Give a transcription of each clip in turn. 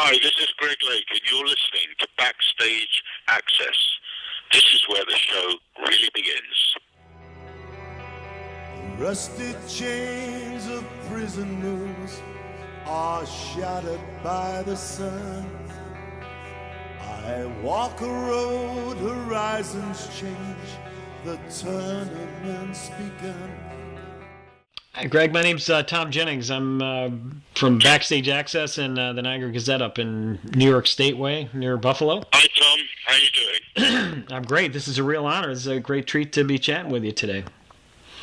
Hi, this is Greg Lake, and you're listening to Backstage Access. This is where the show really begins. The rusted chains of prisoners are shattered by the sun. I walk a road, horizons change, the tournament's begun. Hi, Greg. My name's Tom Jennings. I'm from BackstageAxxess and the Niagara Gazette up in New York State Way, near Buffalo. Hi, Tom. How you doing? I'm great. This is a real honor. It's a great treat to be chatting with you today.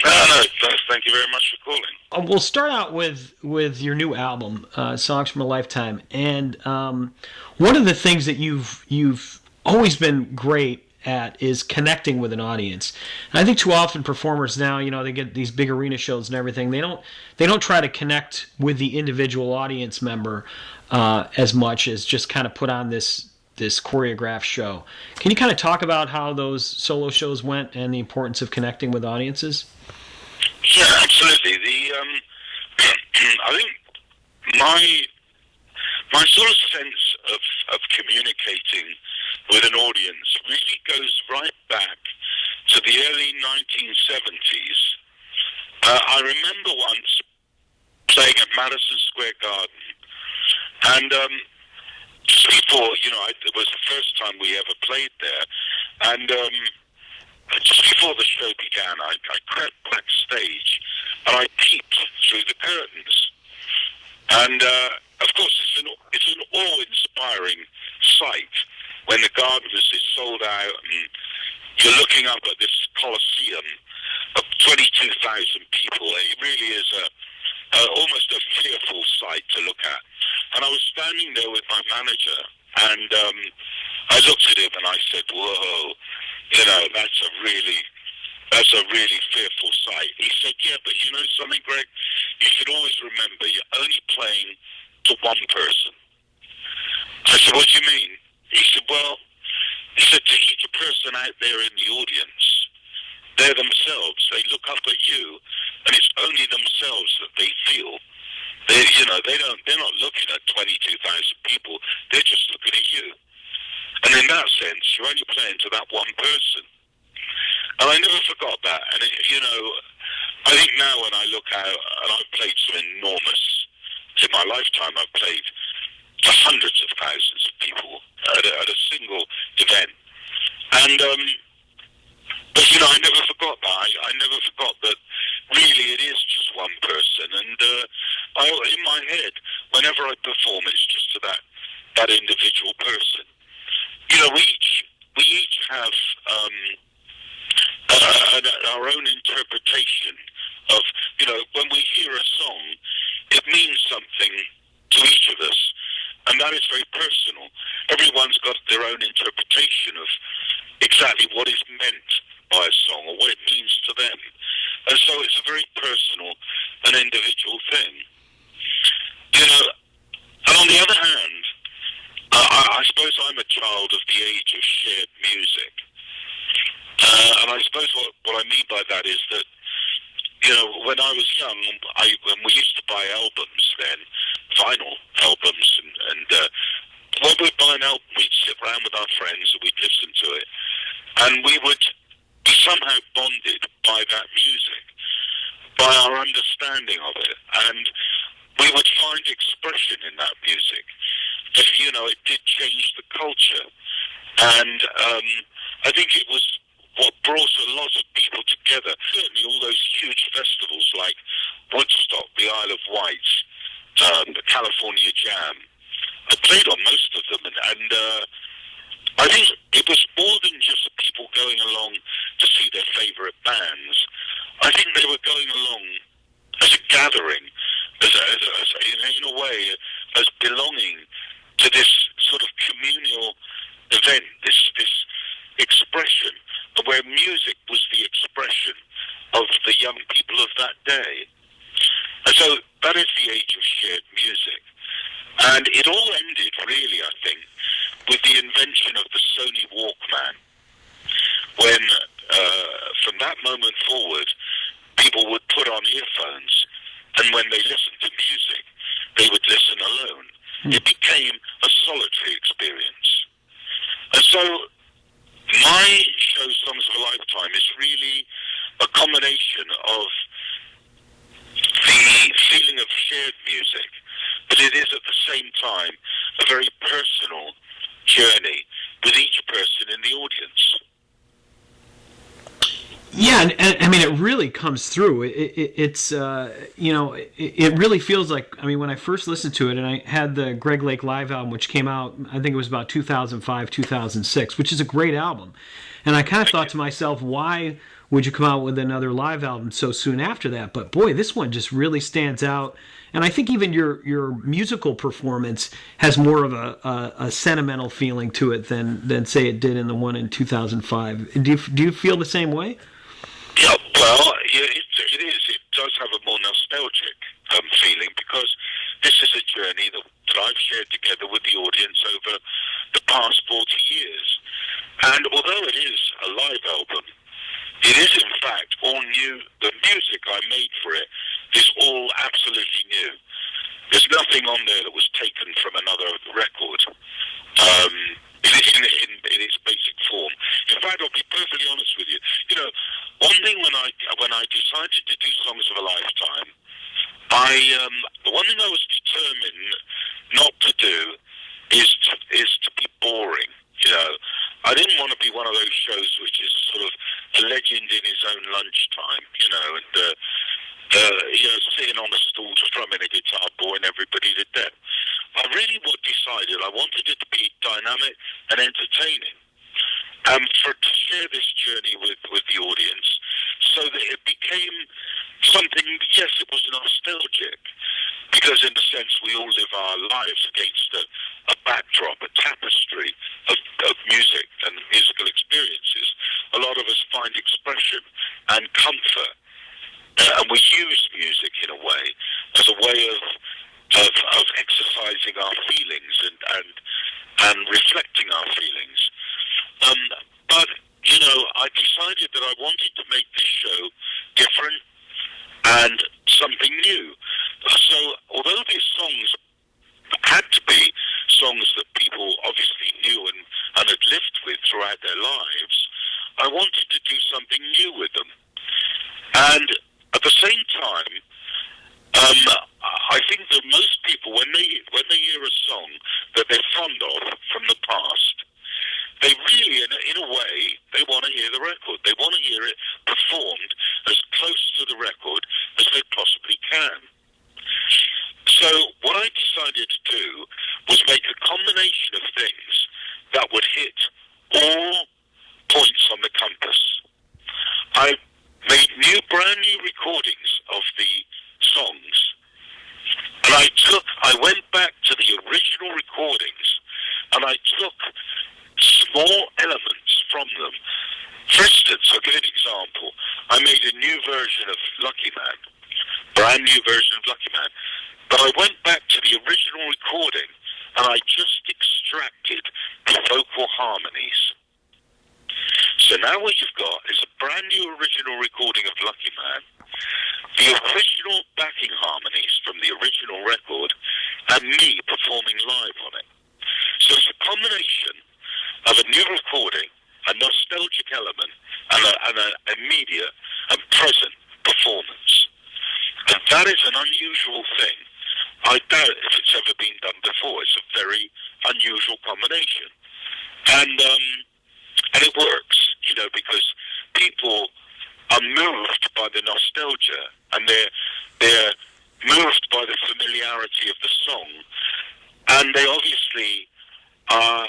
Thank you very much for calling. We'll start out with your new album, Songs from a Lifetime. And one of the things that you've always been great at is connecting with an audience. And I think too often performers now, they get these big arena shows and everything. They don't try to connect with the individual audience member as much as just kind of put on this choreographed show. Can you kind of talk about how those solo shows went and the importance of connecting with audiences? Yeah, absolutely. I think my sort of sense of communicating with an audience really goes right back to the early 1970s. I remember once playing at Madison Square Garden, and just before, it was the first time we ever played there, and just before the show began, I crept backstage and I peeped through the curtains. And of course, it's an awe-inspiring sight when the garden is sold out and you're looking up at this Colosseum of 22,000 people. It really is almost a fearful sight to look at. And I was standing there with my manager, and I looked at him and I said, "Whoa, that's a really fearful sight." He said, "Yeah, but you know something, Greg? You should always remember you're only playing to one person." I said, "What do you mean?" He said, to each person out there in the audience, they're themselves. They look up at you, and it's only themselves that they feel. They're not looking at 22,000 people. They're just looking at you. And in that sense, you're only playing to that one person. And I never forgot that. And, I think now when I look out, and I've played some enormous, in my lifetime I've played to hundreds of thousands of people at a single event. And, but, I never forgot that. I never forgot that really it is just one person. And in my head, whenever I perform, it's just to that individual person. We each have our own interpretation of, when we hear a song, it means something to each of us, and that is very personal. Everyone's got their own interpretation of exactly what is meant by a song or what it means to them. And so it's a very personal and individual thing. And on the other hand, I suppose I'm a child of the age of shared music. And I suppose what I mean by that is that, when I was young, when we used to buy albums then, vinyl albums, and when we'd buy an album, we'd sit around with our friends and we'd listen to it. And we would be somehow bonded by that music, by our understanding of it. And we would find expression in that music. It did change the culture. And I think it was what brought a lot of people together. Certainly all those huge festivals like Woodstock, the Isle of Wight, the California Jam. I played on most of them, and I think it was more than just people going along to see their favourite bands. I think they were going along as a gathering, in a way, as belonging to this sort of communal event, this expression, where music was the expression of the young people of that day. And so that is the age of shared music. And it all ended, really, I think, with the invention of the Sony Walkman, when from that moment forward, people would put on earphones, and when they listened to music, they would listen alone. It became a time a very personal journey with each person in the audience. Yeah, and I mean, it really comes through. It's it really feels like, I mean, when I first listened to it, and I had the Greg Lake live album, which came out, I think it was about 2005, 2006, which is a great album. And I kind of thought to myself, why would you come out with another live album so soon after that? But boy, this one just really stands out. And I think even your musical performance has more of a sentimental feeling to it than say it did in the one in 2005. Do you feel the same way? Yeah, well, it is. It does have a more nostalgic feeling, because this is a journey that I've shared together with the audience over the past 40 years. And although it is a live album, it is in fact all new. The music I made for it is all absolutely new. There's nothing on there that was taken from another record. In its basic form. In fact, I'll be perfectly honest with you. You know, one thing when I decided to do Songs of a Lifetime, the one thing I was determined not to do is to be boring. You know, I didn't want to be one of those shows which is sort of a legend in his own lunchtime. You know, and sitting on a stool strumming a guitar, boring everybody to death. I really decided I wanted it to be dynamic and entertaining, to share this journey with the audience, so that it became something. Yes, it was nostalgic, because in a sense we all live our lives against a backdrop, a tapestry of music and musical experiences. A lot of us find expression and comfort, and we use music in a way as a way of exercising our feelings and reflecting our feelings. But, you know, I decided that I wanted to make this show different and something new. So, although these songs had to be songs that people obviously knew and had lived with throughout their lives, I wanted to do something new with them. And at the same time, I think that most people, when they hear a song that they're fond of from the past, they really, in a way, they want to hear the record. They want to hear it performed as close to the record as they possibly can. So what I decided to do was make a combination of things that would hit all points on the compass. I made brand new recordings of the songs, and I went back to the original recordings, and I took small elements from them. For instance, I'll give you an example. I made a new version of Lucky Man, brand new version of Lucky Man, but I went back to the original recording, and I just extracted the vocal harmonies. So now what you've got is a brand new original recording of Lucky Man, the original backing harmonies from the original record, and me performing live on it. So it's a combination of a new recording, a nostalgic element, and an immediate and present performance. And that is an unusual thing. I doubt if it's ever been done before. It's a very unusual combination. And it works, you know, because people are moved by the nostalgia, and they're moved by the familiarity of the song, and they obviously are,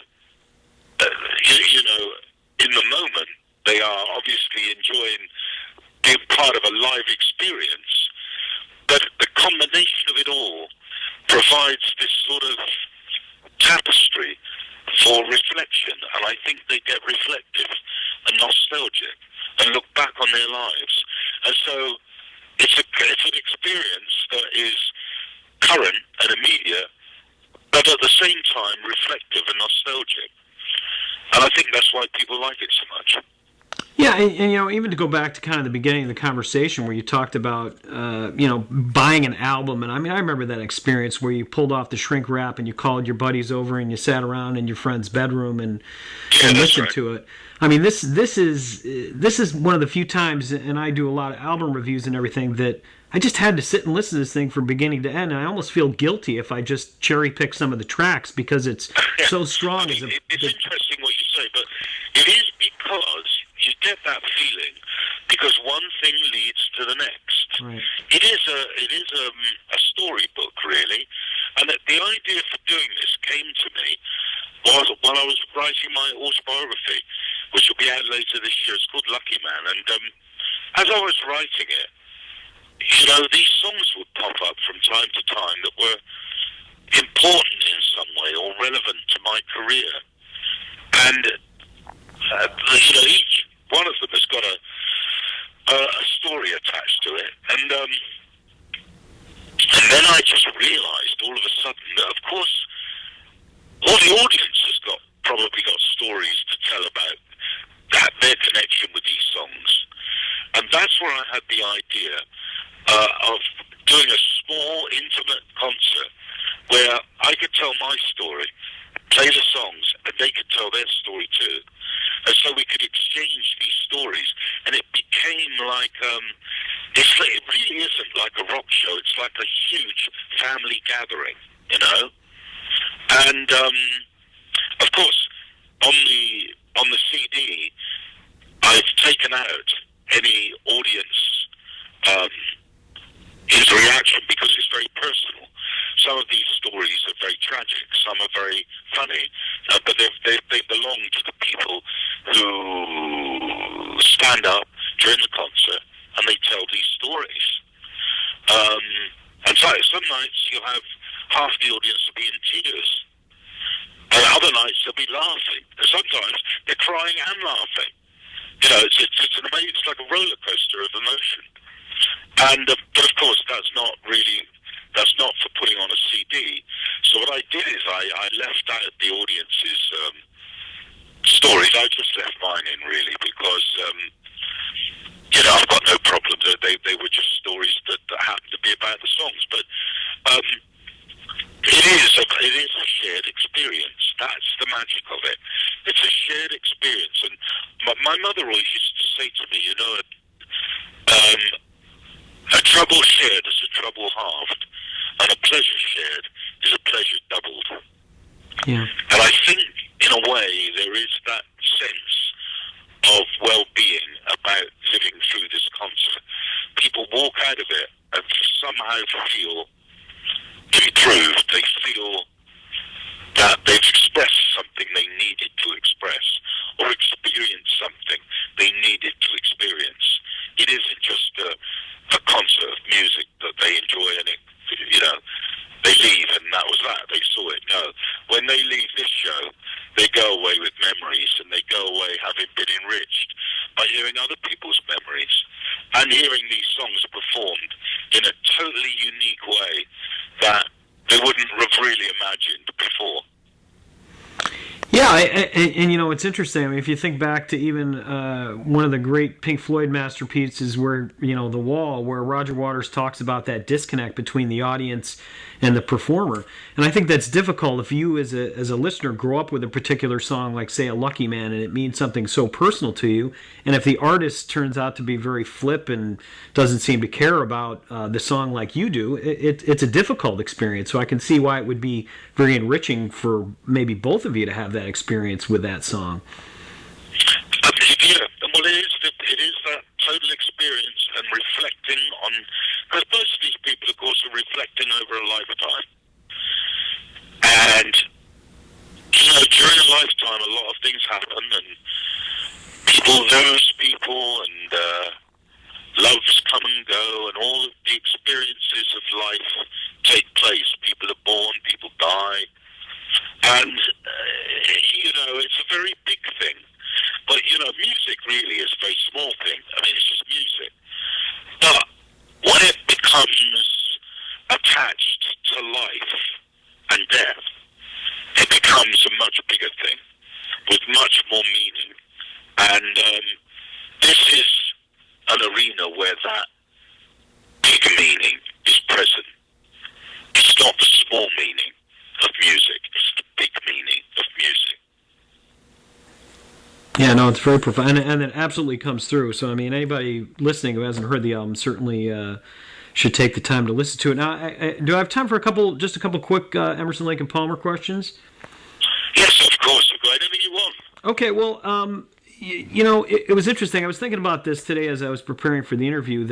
in the moment, they are obviously enjoying being part of a live experience, but the combination of it all provides this sort of tapestry for reflection, and I think they get reflective and nostalgic and look back on their lives. And so it's an experience that is current and immediate, but at the same time reflective and nostalgic. And I think that's why people like it so much. Yeah, and even to go back to kind of the beginning of the conversation where you talked about buying an album, and I mean I remember that experience where you pulled off the shrink wrap and you called your buddies over and you sat around in your friend's bedroom and listened to it. I mean this is one of the few times, and I do a lot of album reviews and everything, that I just had to sit and listen to this thing from beginning to end, and I almost feel guilty if I just cherry pick some of the tracks because it's so strong. It's interesting what you say, but it is because you get that feeling because one thing leads to the next. Right. It is a storybook, really, and the idea for doing this came to me while I was writing my autobiography, which will be out later this year. It's called Lucky Man, and as I was writing it, these songs would pop up from time to time that were important in some way or relevant to my career, and each one of them has got a story attached to it, and then I just realised all of a sudden that, of course, all the audience has probably got stories to tell about their connection with these songs, and that's where I had the idea of doing a small, intimate concert where I could tell my story, play the songs, and they could tell their story too. And so we could exchange these stories, and it became like, it really isn't like a rock show, it's like a huge family gathering, And, of course, on the CD, I've taken out any audience his reaction because it's very personal. Some of these stories are very tragic, some are very funny, but they belong to the people who stand up during the concert and they tell these stories. And so some nights you'll have half the audience will be in tears, and other nights they'll be laughing, and sometimes they're crying and laughing. It's an amazing, it's like a roller coaster of emotion. And but of course that's not for putting on a CD. So what I did is I left out the audience's stories. I just left mine in, really, because I've got no problem. They were just stories that happened to be about the songs. But it is a shared experience. That's the magic of it. It's a shared experience. And my mother always used to say to me, a trouble shared is a trouble halved, and a pleasure shared is a pleasure doubled. Yeah. And I think, in a way, there is that sense of well-being about living through this concert. People walk out of it and somehow feel improved. They feel that they've expressed something they needed to express, or experienced something they needed to experience. It isn't just a concert of music that they enjoy and they leave and that was that. They saw it. No. When they leave this show, they go away with memories, and they go away having been enriched by hearing other people's memories and hearing these songs performed in a totally unique way that they wouldn't have really imagined before. Yeah, and it's interesting. I mean, if you think back to even one of the great Pink Floyd masterpieces, where The Wall, where Roger Waters talks about that disconnect between the audience and the performer, and I think that's difficult if you, as a listener, grow up with a particular song, like say a Lucky Man, and it means something so personal to you, and if the artist turns out to be very flip and doesn't seem to care about the song like you do, it's a difficult experience. So I can see why it would be very enriching for maybe both of you to have that experience with that song. Yeah, well, it is that total experience and reflecting on, because most of these people, of course, are reflecting over a lifetime. And, during a lifetime, a lot of things happen, and people lose people, and loves come and go, and all of the experiences of life take place. People are born, people die. And, it's a very big thing. But, music really is a very small thing. I mean, it's just music. But when it becomes attached to life and death, it becomes a much bigger thing with much more meaning. And this is an arena where that big meaning is present. It's not the small meaning of music, it's the big meaning of music. Yeah, no, it's very profound, and it absolutely comes through. So, I mean, anybody listening who hasn't heard the album certainly should take the time to listen to it. Now, do I have time for a couple quick Emerson, Lake and Palmer questions? Yes, of course. I've got anything you want. Okay, well, it was interesting. I was thinking about this today as I was preparing for the interview,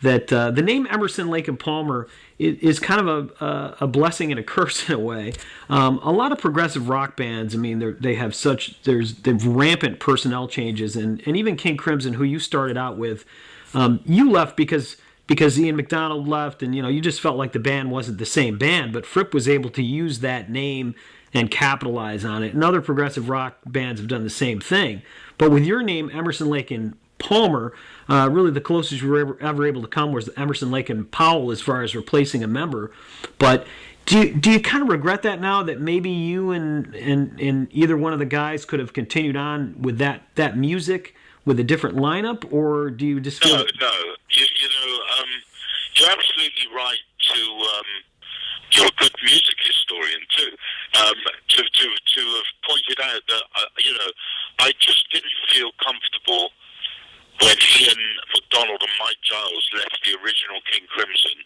that the name Emerson, Lake and Palmer is kind of a blessing and a curse in a way. A lot of progressive rock bands, I mean, they have there's rampant personnel changes, and even King Crimson, who you started out with, you left because Ian McDonald left, and you just felt like the band wasn't the same band. But Fripp was able to use that name and capitalize on it, and other progressive rock bands have done the same thing. But with your name, Emerson, Lake and Palmer, really the closest you were ever able to come was Emerson, Lake and Powell as far as replacing a member. But do you kind of regret that now, that maybe you and either one of the guys could have continued on with that music with a different lineup, or do you just feel... No. You're absolutely right to... you're a good music historian too. To have pointed out that I just didn't feel comfortable when Ian McDonald and Mike Giles left the original King Crimson.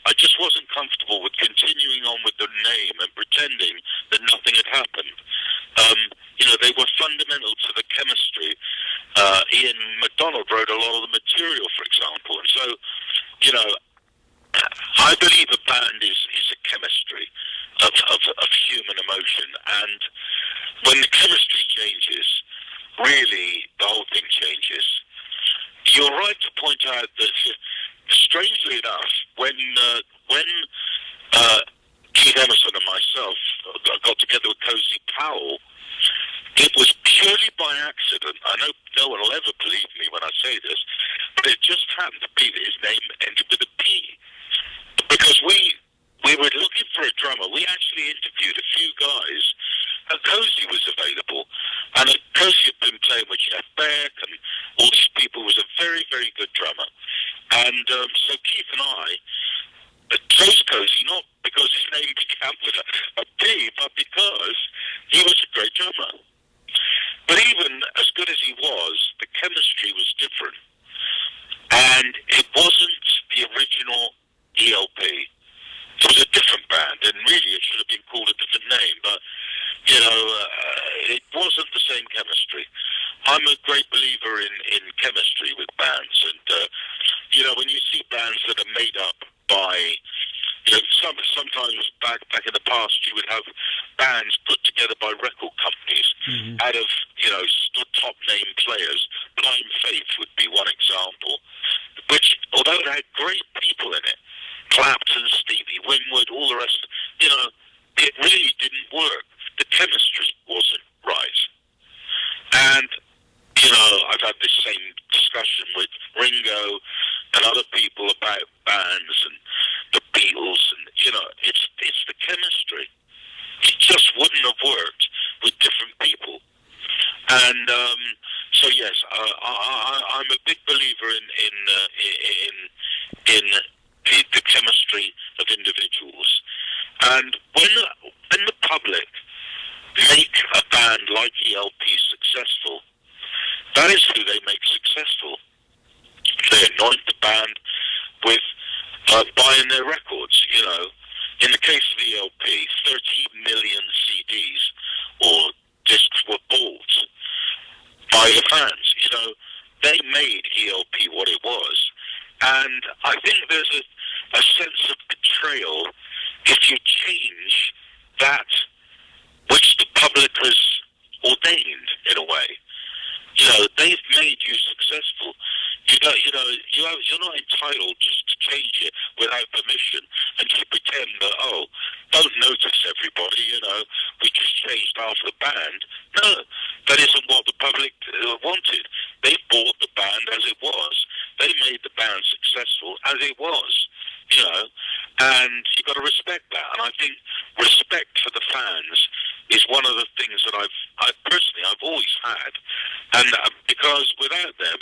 I just wasn't comfortable with continuing on with the name and pretending that nothing had happened. They were fundamental to the chemistry. Ian McDonald wrote a lot of the material, for example, and so I believe a band is a chemistry of human emotion, and when the chemistry changes, really the whole thing changes. You're right to point out that, strangely enough, when Keith Emerson and myself got together with Cozy Powell, it was purely by accident. I know no one will ever believe me when I say this, but it just happened to be that his name ended with a P. Because we were looking for a drummer. We actually interviewed a few guys, and Cozy was available. And Cozy had been playing with Jeff Beck and all these people, was a very, very good drummer. And so Keith and I chose Cozy, not because his name began with a P, but because he was a great drummer. But even as good as he was, the chemistry was different. And it wasn't the original ELP. It was a different band, and really it should have been called a different name, but it wasn't the same chemistry. I'm a great believer in chemistry with bands, and when you see bands that are made up by sometimes back in the past you would have bands put together by record companies out of top name players. Blind Faith would be one example, which, although it had great people in it, Clapton, Stevie Winwood, all the rest, it really didn't work. The chemistry wasn't right. And, I've had this same discussion with Ringo and other people about bands and the Beatles, and, it's the chemistry. It just wouldn't have worked with different people. And so, yes, I'm a big believer in the chemistry of individuals. And when the public make a band like ELP successful, that is who they make successful. They anoint the band with buying their records. In the case of ELP, 13 million CDs or discs were bought by the fans. They made ELP what it was. And I think there's a sense of betrayal if you change that which the public has ordained, in a way. They've made you successful. You're not entitled just to change it without permission and to pretend that, don't notice everybody, we just changed half the band. No, that isn't what the public wanted. They bought the band as it was. They made the band successful as it was, and you've got to respect that. And I think respect for the fans is one of the things that I've personally always had, and because without them,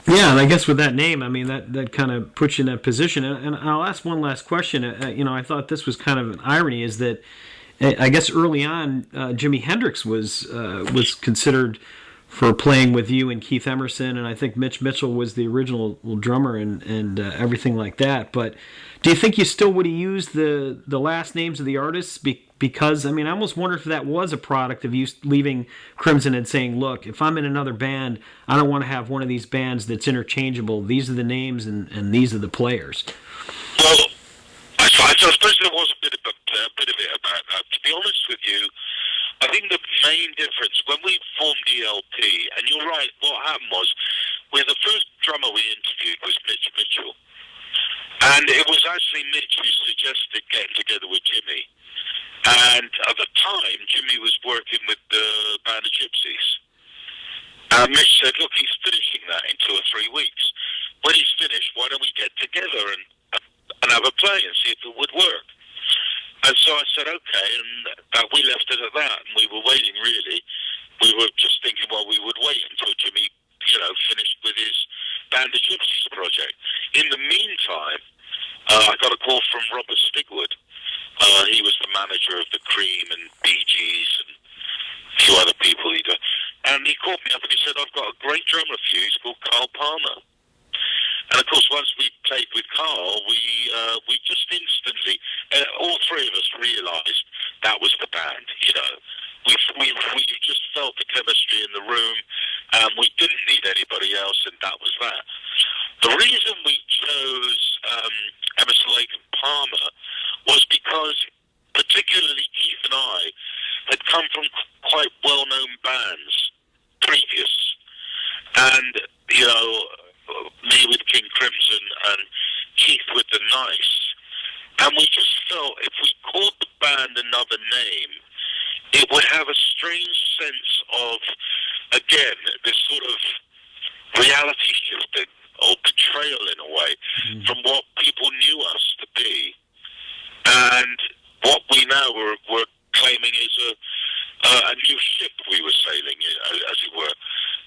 Yeah, and I guess with that name, I mean, that kind of puts you in that position. And I'll ask one last question. I thought this was kind of an irony, is that I guess early on, Jimi Hendrix was considered for playing with you and Keith Emerson, and I think Mitch Mitchell was the original drummer and everything like that. But do you think you still would have used the last names of the artists? Because, I mean, I almost wonder if that was a product of you leaving Crimson and saying, look, if I'm in another band, I don't want to have one of these bands that's interchangeable. These are the names and these are the players. Well, I suppose there was a bit of it about that. To be honest with you, I think the main difference, when we formed the LP, and you're right, what happened was, the first drummer we interviewed was Mitch Mitchell. And it was actually Mitch who suggested getting together with Jimmy. And at the time, Jimmy was working with the band of Gypsies. And Mitch said, look, he's finishing that in 2 or 3 weeks. When he's finished, why don't we get together and have a play and see if it would work? And so I said, okay, and we left it at that. And we were waiting, really. We were just thinking, well, we would wait until Jimmy, finished with his band of Gypsies project. In the meantime, I got a call from Robert Stigwood. He was the manager of the Cream and Bee Gees and a few other people. And he called me up and he said, I've got a great drummer for you. He's called Carl Palmer. And of course, once we played with Carl, we just instantly, all three of us realised that was the band. We just felt the chemistry in the room, and we didn't need anybody else, and that was that. The reason we chose Emerson Lake Palmer was because, particularly Keith and I, had come from quite well-known bands previous, and me with King Crimson and Keith with the Nice, and we just felt if we called the band another name, it would have a strange sense of, again, this sort of reality shifting or betrayal in a way from what people knew us to be, and what we now were claiming is a new ship we were sailing, as it were.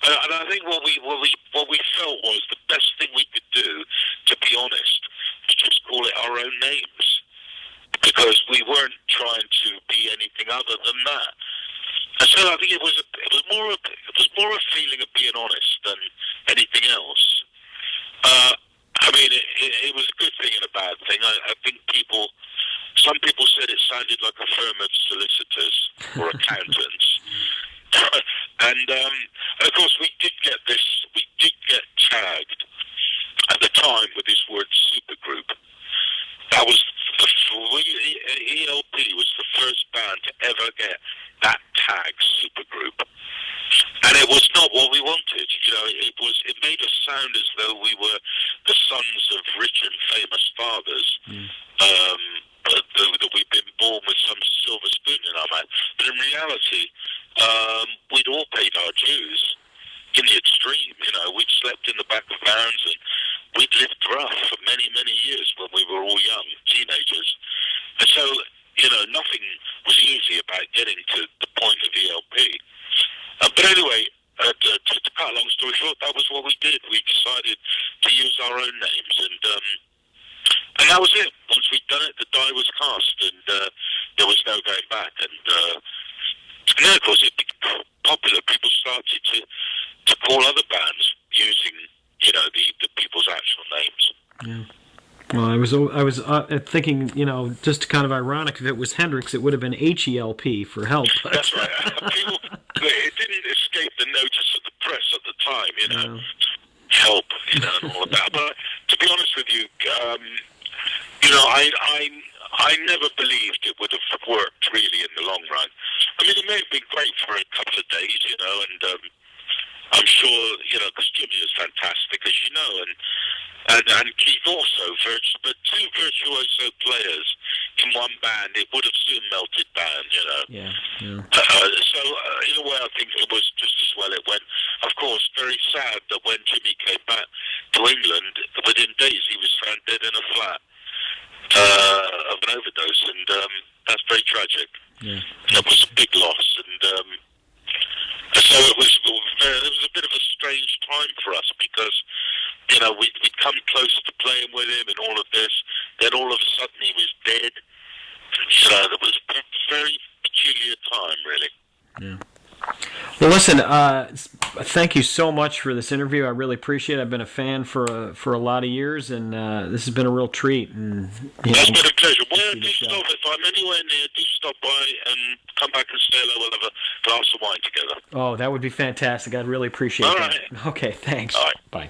And I think what we felt was the best thing we could do, to be honest, was just call it our own names, because we weren't trying to be anything other than that. And so I think it was more a feeling of being honest than anything else. It was a good thing and a bad thing. I think some people said it sounded like a firm of solicitors or accountants. And of course, we did get tagged at the time with this word supergroup. That was ELP was the first band to ever get that tag, supergroup, and it was not what we wanted. It made us sound as though we were the sons of rich and famous fathers. That we'd been born with some silver spoon in our mouth. But in reality, we'd all paid our dues in the extreme. We'd slept in the back of vans and we'd lived rough for many, many years when we were all young, teenagers. And so, nothing was easy about getting to the point of ELP. But anyway, to cut a long story short, that was what we did. We decided to use our own names, and that was it. Once we'd done it, the die was cast, and there was no going back. And then, of course, it became popular. People started to call other bands using, the people's actual names. Yeah. Well, I was thinking, just kind of ironic, if it was Hendrix, it would have been HELP for help. That's right. It didn't escape the notice of the press at the time, help, and all of that. But to be honest with you, I never believed it would have worked really in the long run. I mean, it may have been great for a couple of days, and I'm sure, because Jimmy is fantastic, as you know, and Keith also, but two virtuoso players in one band, it would have soon melted band, Yeah. So, in a way, I think it was just as well it went. Of course, very sad that when Jimmy came back to England, within days he was found dead in a flat of an overdose, and that's very tragic. Yeah. That was a big loss, and so it was a bit of a strange time for us, because come closer to playing with him and all of this. Then all of a sudden he was dead. So that was a very peculiar time, really. Yeah. Well, listen, thank you so much for this interview. I really appreciate it. I've been a fan for a lot of years, and this has been a real treat. And That's been a pleasure. Well, do stop, if I'm anywhere near, do stop by and come back and say hello. We'll have a glass of wine together. Oh, that would be fantastic. I'd really appreciate all that. Right. Okay, thanks. All right. Bye.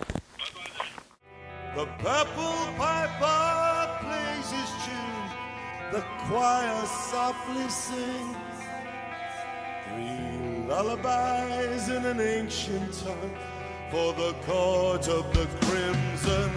The purple piper plays his tune, the choir softly sings 3 lullabies in an ancient tongue for the chords of the crimson